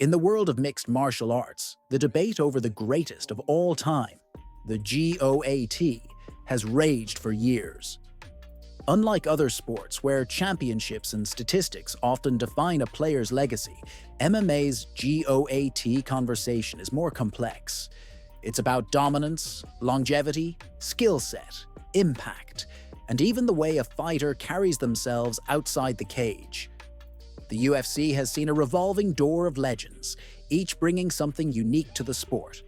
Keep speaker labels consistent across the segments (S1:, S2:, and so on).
S1: In the world of mixed martial arts, the debate over the greatest of all time, the GOAT, has raged for years. Unlike other sports where championships and statistics often define a player's legacy, MMA's GOAT conversation is more complex. It's about dominance, longevity, skill set, impact, and even the way a fighter carries themselves outside the cage. The UFC has seen a revolving door of legends, each bringing something unique to the sport.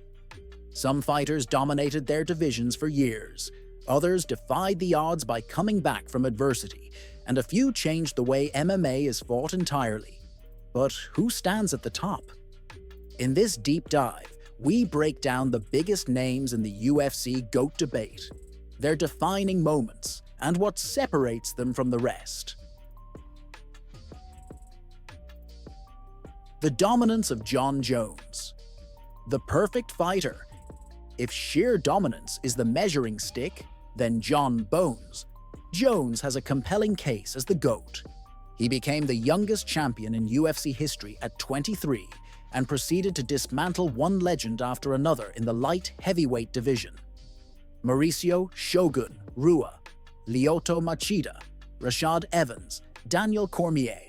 S1: Some fighters dominated their divisions for years, others defied the odds by coming back from adversity, and a few changed the way MMA is fought entirely. But who stands at the top? In this deep dive, we break down the biggest names in the UFC GOAT debate, their defining moments, and what separates them from the rest. The dominance of Jon Jones. The perfect fighter. If sheer dominance is the measuring stick, then Jon Bones. Jones has a compelling case as the GOAT. He became the youngest champion in UFC history at 23 and proceeded to dismantle one legend after another in the light heavyweight division. Mauricio Shogun Rua, Lyoto Machida, Rashad Evans, Daniel Cormier.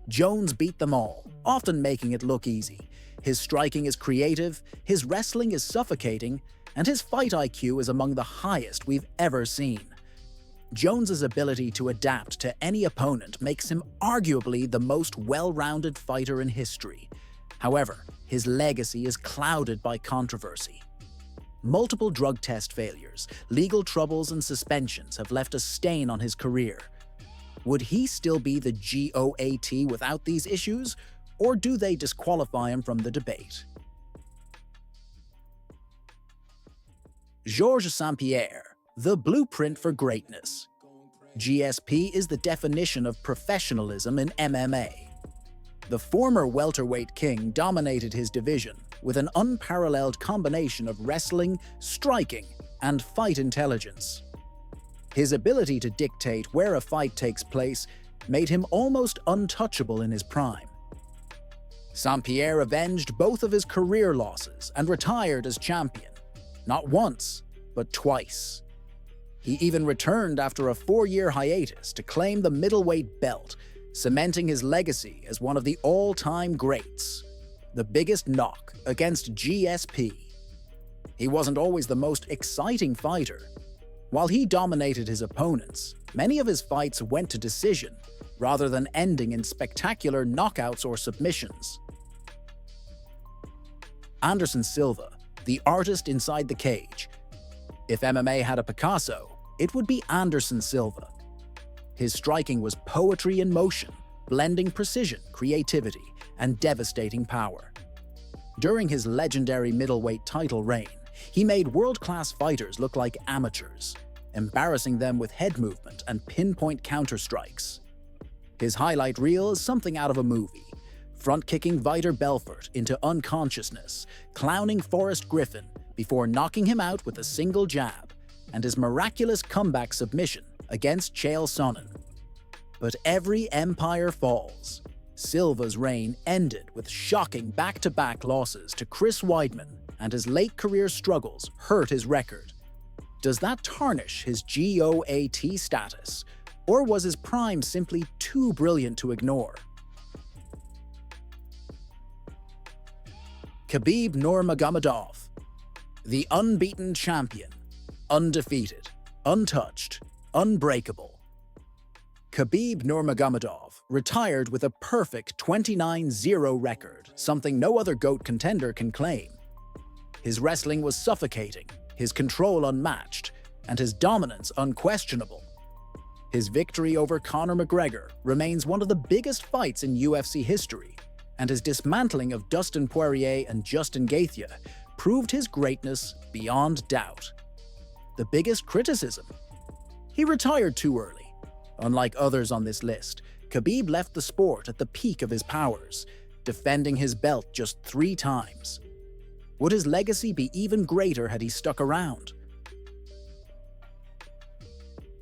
S1: Jones beat them all, often making it look easy. His striking is creative, his wrestling is suffocating, and his fight IQ is among the highest we've ever seen. Jones's ability to adapt to any opponent makes him arguably the most well-rounded fighter in history. However, his legacy is clouded by controversy. Multiple drug test failures, legal troubles, and suspensions have left a stain on his career. Would he still be the GOAT without these issues, or do they disqualify him from the debate? Georges St-Pierre, the blueprint for greatness. GSP is the definition of professionalism in MMA. The former welterweight king dominated his division with an unparalleled combination of wrestling, striking, and fight intelligence. His ability to dictate where a fight takes place made him almost untouchable in his prime. St-Pierre avenged both of his career losses and retired as champion, not once, but twice. He even returned after a 4-year hiatus to claim the middleweight belt, cementing his legacy as one of the all-time greats. The biggest knock against GSP. He wasn't always the most exciting fighter. While he dominated his opponents, many of his fights went to decision, rather than ending in spectacular knockouts or submissions. Anderson Silva, the artist inside the cage. If MMA had a Picasso, it would be Anderson Silva. His striking was poetry in motion, blending precision, creativity, and devastating power. During his legendary middleweight title reign, he made world-class fighters look like amateurs, embarrassing them with head movement and pinpoint counter-strikes. His highlight reel is something out of a movie, front-kicking Vitor Belfort into unconsciousness, clowning Forrest Griffin before knocking him out with a single jab, and his miraculous comeback submission against Chael Sonnen. But every empire falls. Silva's reign ended with shocking back-to-back losses to Chris Weidman, and his late career struggles hurt his record. Does that tarnish his GOAT status, or was his prime simply too brilliant to ignore? Khabib Nurmagomedov, the unbeaten champion, undefeated, untouched, unbreakable. Khabib Nurmagomedov retired with a perfect 29-0 record, something no other GOAT contender can claim. His wrestling was suffocating, his control unmatched, and his dominance unquestionable. His victory over Conor McGregor remains one of the biggest fights in UFC history, and his dismantling of Dustin Poirier and Justin Gaethje proved his greatness beyond doubt. The biggest criticism? He retired too early. Unlike others on this list, Khabib left the sport at the peak of his powers, defending his belt just 3 times. Would his legacy be even greater had he stuck around?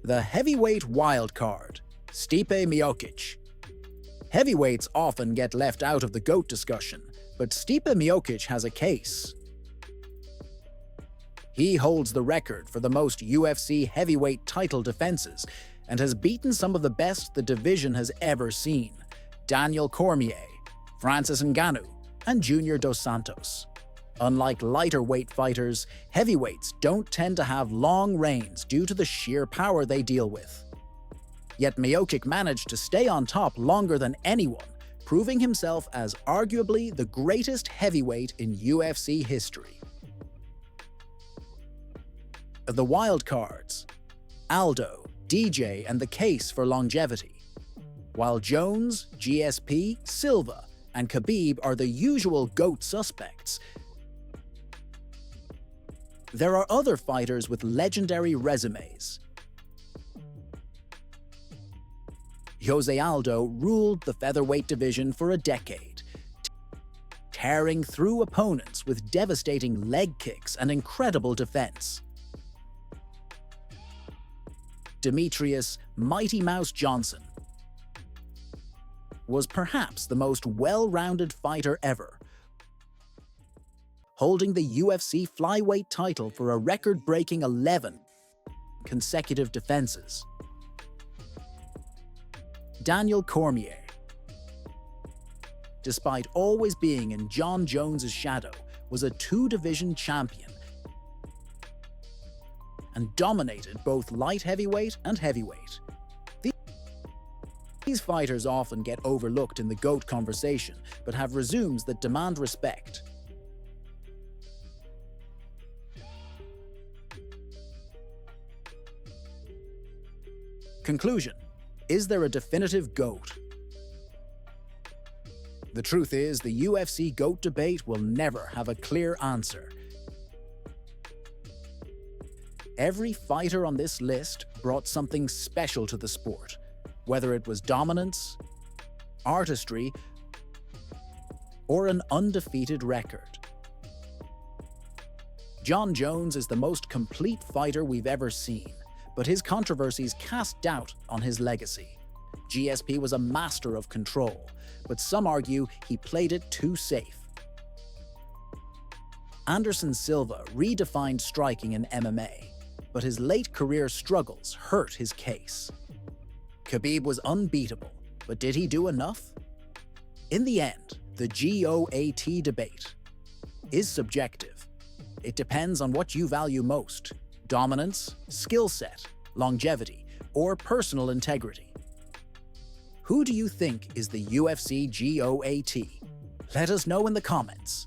S1: The heavyweight wildcard, Stipe Miocic. Heavyweights often get left out of the GOAT discussion, but Stipe Miocic has a case. He holds the record for the most UFC heavyweight title defenses and has beaten some of the best the division has ever seen: Daniel Cormier, Francis Ngannou, and Junior Dos Santos. Unlike lighter weight fighters, heavyweights don't tend to have long reigns due to the sheer power they deal with. Yet Miocic managed to stay on top longer than anyone, proving himself as arguably the greatest heavyweight in UFC history. The wild cards: Aldo, DJ, and the case for longevity. While Jones, GSP, Silva, and Khabib are the usual GOAT suspects, there are other fighters with legendary resumes. Jose Aldo ruled the featherweight division for a decade, tearing through opponents with devastating leg kicks and incredible defense. Demetrius "Mighty Mouse" Johnson was perhaps the most well-rounded fighter ever, holding the UFC flyweight title for a record-breaking 11 consecutive defenses. Daniel Cormier, despite always being in Jon Jones' shadow, was a two-division champion and dominated both light heavyweight and heavyweight. These fighters often get overlooked in the GOAT conversation, but have resumes that demand respect. Conclusion: is there a definitive GOAT? The truth is, the UFC GOAT debate will never have a clear answer. Every fighter on this list brought something special to the sport, whether it was dominance, artistry, or an undefeated record. Jon Jones is the most complete fighter we've ever seen, but his controversies cast doubt on his legacy. GSP was a master of control, but some argue he played it too safe. Anderson Silva redefined striking in MMA, but his late career struggles hurt his case. Khabib was unbeatable, but did he do enough? In the end, the GOAT debate is subjective. It depends on what you value most: dominance, skill set, longevity, or personal integrity. Who do you think is the UFC GOAT? Let us know in the comments.